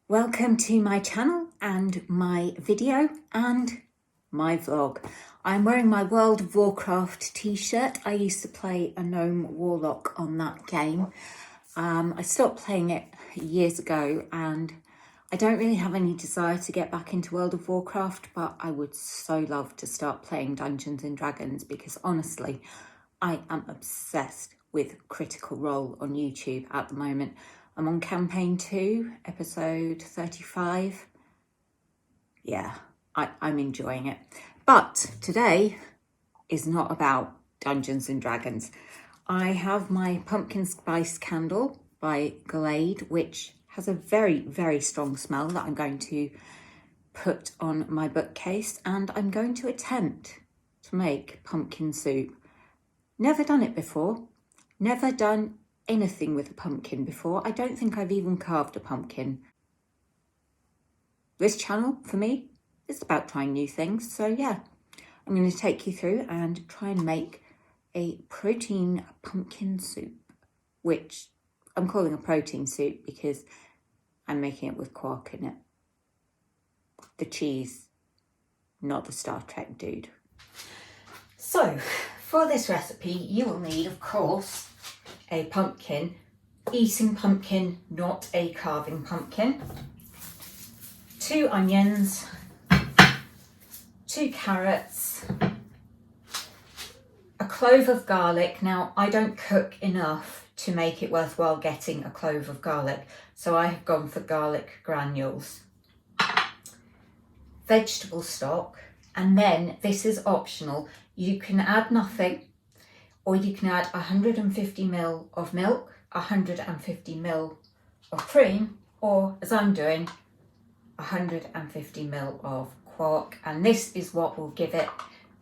Welcome to my channel and my video and my vlog. I'm wearing my World of Warcraft t-shirt. I used to play a gnome warlock on that game. I stopped playing it years ago and I don't really have any desire to get back into World of Warcraft, but I would so love to start playing Dungeons and Dragons because honestly, I am obsessed with Critical Role on YouTube at the moment. I'm on campaign 2, episode 35. Yeah, I'm enjoying it. But today is not about Dungeons and Dragons. I have my pumpkin spice candle by Glade, which has a very, very strong smell that I'm going to put on my bookcase, and I'm going to attempt to make pumpkin soup. Never done it before, never done anything with a pumpkin before. I don't think I've even carved a pumpkin. This channel, for me, is about trying new things. So yeah, I'm going to take you through and try and make a protein pumpkin soup, which I'm calling a protein soup because I'm making it with quark in it. The cheese, not the Star Trek dude. So, for this recipe, you will need, of course, a pumpkin, eating pumpkin, not a carving pumpkin, 2 onions, 2 carrots, a clove of garlic. Now, I don't cook enough to make it worthwhile getting a clove of garlic, so I have gone for garlic granules, vegetable stock, and then this is optional. You can add nothing, or you can add 150 ml of milk, 150 ml of cream, or as I'm doing, 150 ml of quark. And this is what will give it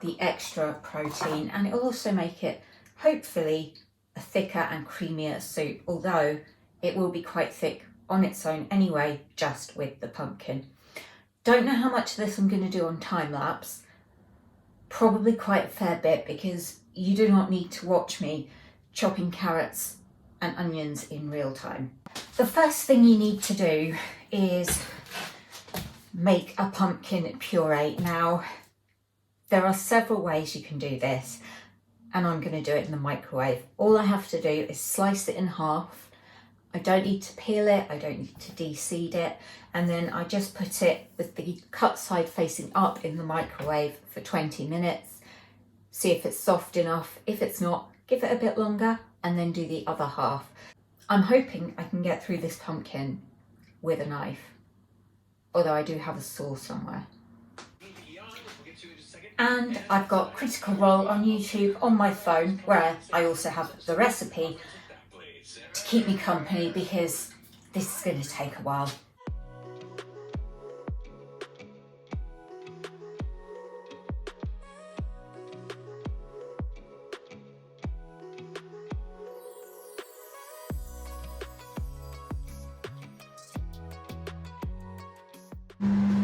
the extra protein, and it will also make it hopefully a thicker and creamier soup, although it will be quite thick on its own anyway, just with the pumpkin. Don't know how much of this I'm going to do on time lapse. Probably quite a fair bit, because you do not need to watch me chopping carrots and onions in real time. The first thing you need to do is make a pumpkin puree. Now, there are several ways you can do this, and I'm going to do it in the microwave. All I have to do is slice it in half. I don't need to peel it, I don't need to de-seed it, and then I just put it with the cut side facing up in the microwave for 20 minutes. See if it's soft enough. If it's not, give it a bit longer and then do the other half. I'm hoping I can get through this pumpkin with a knife, although I do have a saw somewhere. And I've got Critical Role on YouTube on my phone, where I also have the recipe to keep me company, because this is going to take a while.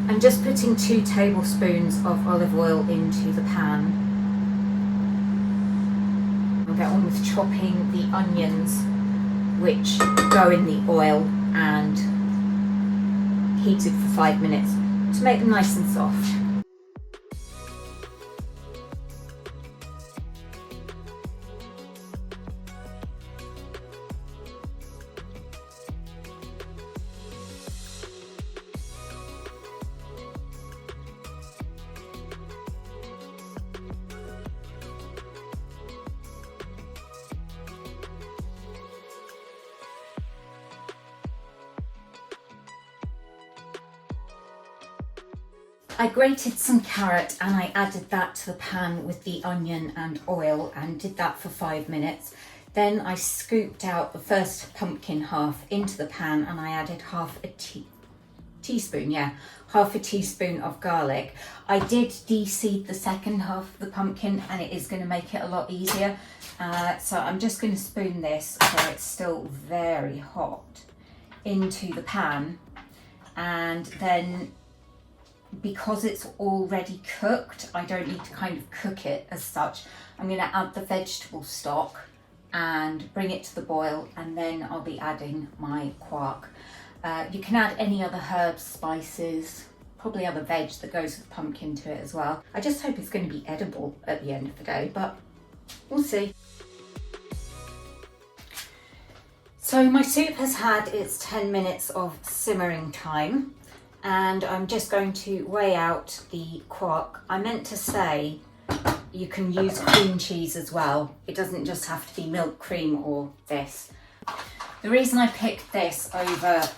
I'm just putting 2 tablespoons of olive oil into the pan. I'll get on with chopping the onions, which go in the oil and heated for 5 minutes to make them nice and soft. I grated some carrot and I added that to the pan with the onion and oil and did that for 5 minutes. Then I scooped out the first pumpkin half into the pan and I added half a teaspoon of garlic. I did de-seed the second half of the pumpkin, and it is going to make it a lot easier. So I'm just going to spoon this, so it's still very hot, into the pan, and then because it's already cooked, I don't need to kind of cook it as such. I'm going to add the vegetable stock and bring it to the boil, and then I'll be adding my quark. You can add any other herbs, spices, probably other veg that goes with pumpkin to it as well. I just hope it's going to be edible at the end of the day, but we'll see. So my soup has had its 10 minutes of simmering time, and I'm just going to weigh out the quark. I meant to say you can use cream cheese as well. It doesn't just have to be milk, cream or this. The reason I picked this over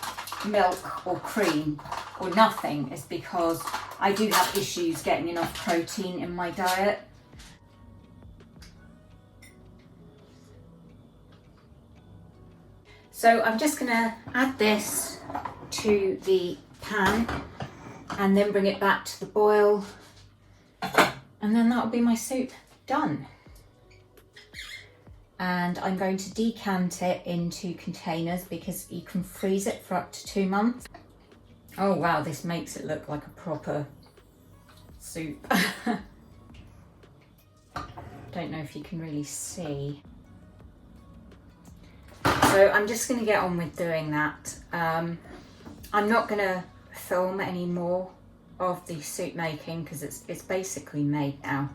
milk or cream or nothing is because I do have issues getting enough protein in my diet. So I'm just going to add this to the pan and then bring it back to the boil, and then that'll be my soup done. And I'm going to decant it into containers because you can freeze it for up to 2 months. Oh wow, this makes it look like a proper soup. Don't know if you can really see. So I'm just going to get on with doing that. I'm not going to film any more of the soup making because it's basically made now.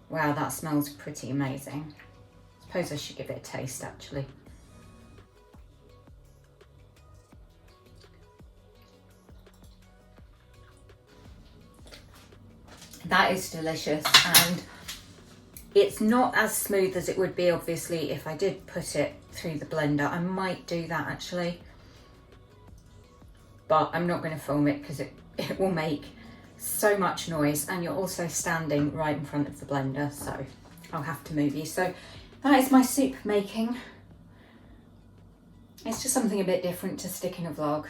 Wow, that smells pretty amazing. Suppose I should give it a taste actually. That is delicious, and it's not as smooth as it would be obviously if I did put it through the blender. I might do that actually, but I'm not going to film it because it will make so much noise, and you're also standing right in front of the blender, so I'll have to move you. So that is my soup making. It's just something a bit different to stick in a vlog.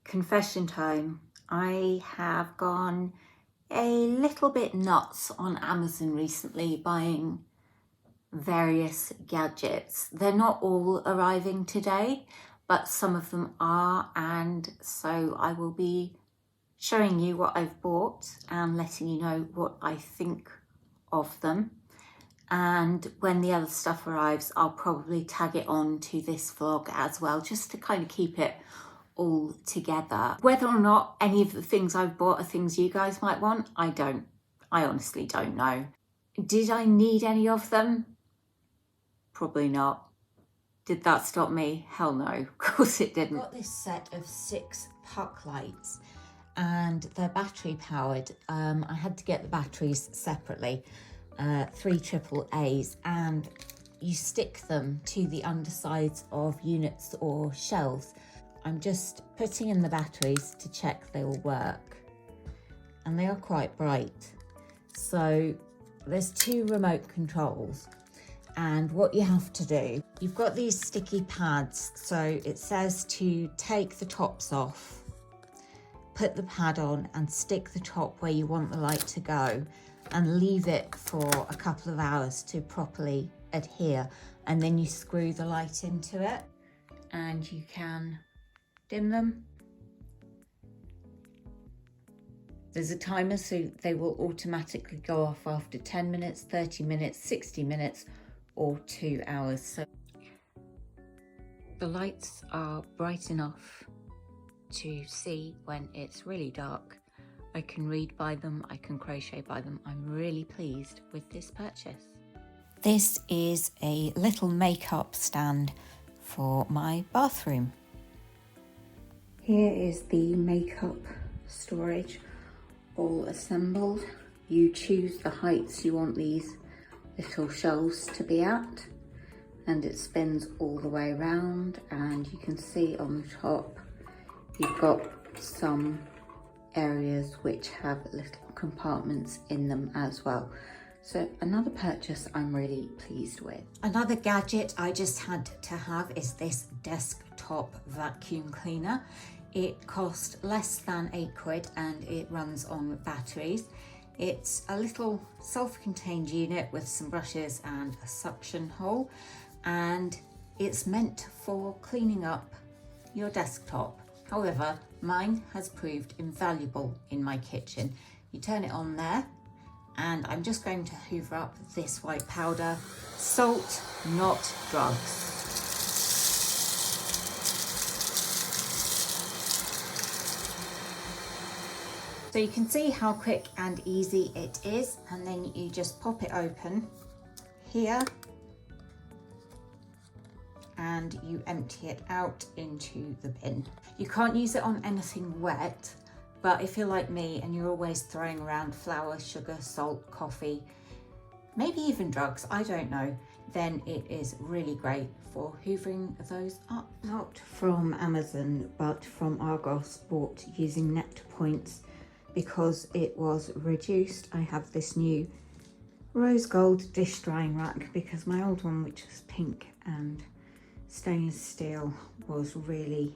Confession time. I have gone a little bit nuts on Amazon recently, buying various gadgets. They're not all arriving today, but some of them are, and so I will be showing you what I've bought and letting you know what I think of them. And when the other stuff arrives, I'll probably tag it on to this vlog as well, just to kind of keep it all together. Whether or not any of the things I've bought are things you guys might want, I honestly don't know. Did I need any of them? Probably not. Did that stop me? Hell no, of course it didn't. I've got this set of 6 puck lights and they're battery powered. I had to get the batteries separately, 3 AAAs, and you stick them to the undersides of units or shelves. I'm just putting in the batteries to check they will work, and they are quite bright. So there's 2 remote controls, and what you have to do, you've got these sticky pads, so it says to take the tops off, put the pad on and stick the top where you want the light to go, and leave it for a couple of hours to properly adhere, and then you screw the light into it and you can dim them. There's a timer, so they will automatically go off after 10 minutes, 30 minutes, 60 minutes or 2 hours. So the lights are bright enough to see when it's really dark. I can read by them, I can crochet by them. I'm really pleased with this purchase. This is a little makeup stand for my bathroom. Here is the makeup storage all assembled. You choose the heights you want these little shelves to be at, and it spins all the way around, and you can see on the top you've got some areas which have little compartments in them as well. So another purchase I'm really pleased with. Another gadget I just had to have is this desktop vacuum cleaner. It cost less than £8 and it runs on batteries. It's a little self-contained unit with some brushes and a suction hole, and it's meant for cleaning up your desktop. However, mine has proved invaluable in my kitchen. You turn it on there, and I'm just going to hoover up this white powder. Salt, not drugs. So you can see how quick and easy it is, and then you just pop it open here and you empty it out into the bin. You can't use it on anything wet, but if you're like me and you're always throwing around flour, sugar, salt, coffee, maybe even drugs, I don't know, then it is really great for hoovering those up. Not from Amazon, but from Argos, bought using net points because it was reduced. I have this new rose gold dish drying rack because my old one, which was pink and stainless steel, was really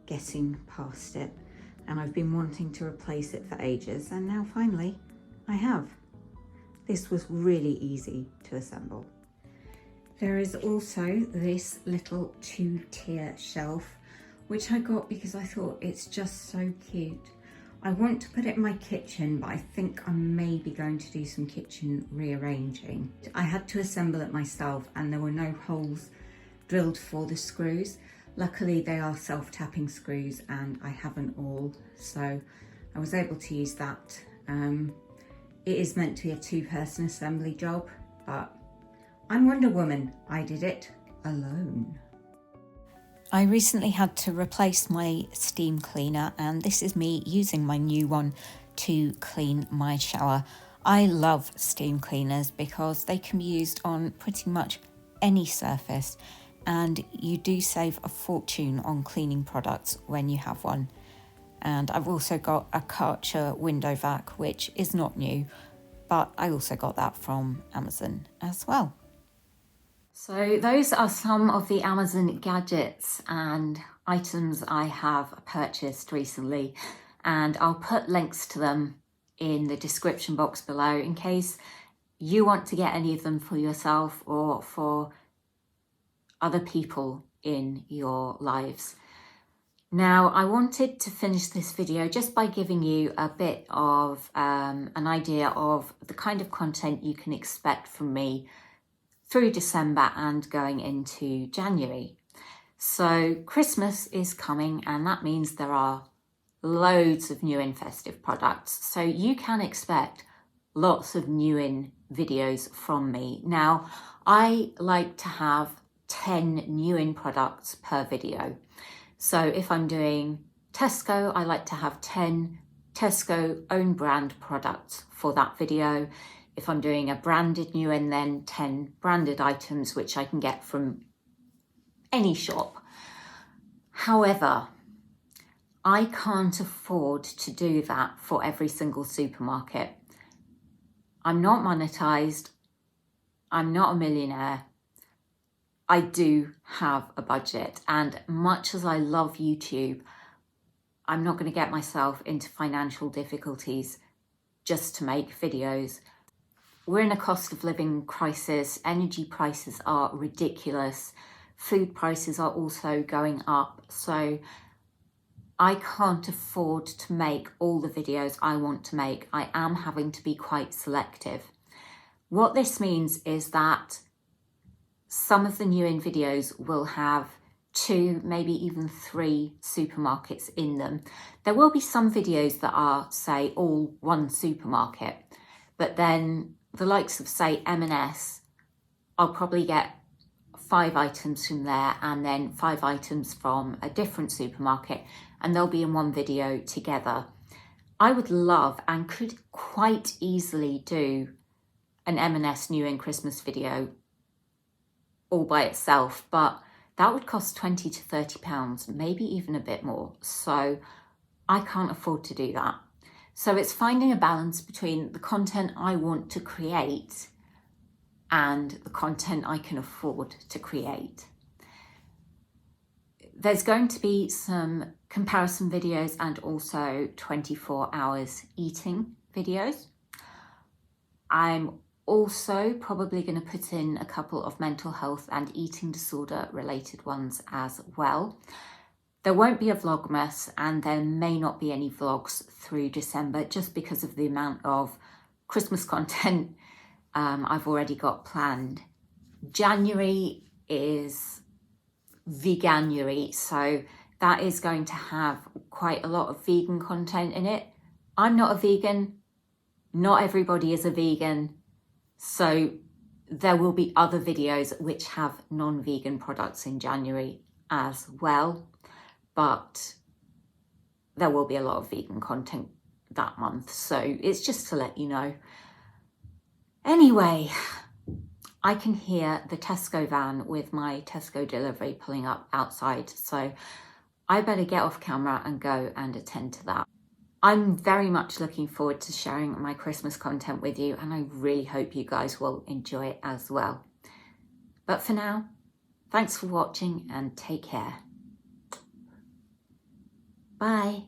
getting past it, and I've been wanting to replace it for ages, and now finally I have. This was really easy to assemble. There is also this little 2-tier shelf, which I got because I thought it's just so cute. I want to put it in my kitchen, but I think I'm maybe going to do some kitchen rearranging. I had to assemble it myself and there were no holes drilled for the screws. Luckily they are self-tapping screws and I have an awl, so I was able to use that. It is meant to be a 2-person assembly job, but I'm Wonder Woman. I did it alone. I recently had to replace my steam cleaner, and this is me using my new one to clean my shower. I love steam cleaners because they can be used on pretty much any surface, and you do save a fortune on cleaning products when you have one. And I've also got a Karcher window vac, which is not new, but I also got that from Amazon as well. So those are some of the Amazon gadgets and items I have purchased recently, and I'll put links to them in the description box below in case you want to get any of them for yourself or for other people in your lives. Now, I wanted to finish this video just by giving you a bit of an idea of the kind of content you can expect from me through December and going into January. So Christmas is coming, and that means there are loads of new in festive products. So you can expect lots of new in videos from me. Now, I like to have 10 new in products per video. So if I'm doing Tesco, I like to have 10 Tesco own brand products for that video. If I'm doing a branded new in, then 10 branded items, which I can get from any shop. However, I can't afford to do that for every single supermarket. I'm not monetized. I'm not a millionaire. I do have a budget, and much as I love YouTube, I'm not going to get myself into financial difficulties just to make videos. We're in a cost of living crisis. Energy prices are ridiculous. Food prices are also going up. So I can't afford to make all the videos I want to make. I am having to be quite selective. What this means is that some of the new in videos will have 2, maybe even 3 supermarkets in them. There will be some videos that are, say, all one supermarket, but then the likes of, say, M&S, I'll probably get 5 items from there and then 5 items from a different supermarket, and they'll be in one video together. I would love and could quite easily do an M&S new in Christmas video all by itself, but that would cost £20 to £30, maybe even a bit more. So I can't afford to do that. So it's finding a balance between the content I want to create and the content I can afford to create. There's going to be some comparison videos and also 24 hours eating videos. I'm also probably going to put in a couple of mental health and eating disorder related ones as well. There won't be a Vlogmas, and there may not be any vlogs through December just because of the amount of Christmas content I've already got planned. January is Veganuary, so that is going to have quite a lot of vegan content in it. I'm not a vegan. Not everybody is a vegan. So there will be other videos which have non-vegan products in January as well. But there will be a lot of vegan content that month. So it's just to let you know. Anyway, I can hear the Tesco van with my Tesco delivery pulling up outside. So I better get off camera and go and attend to that. I'm very much looking forward to sharing my Christmas content with you, and I really hope you guys will enjoy it as well. But for now, thanks for watching and take care. Bye.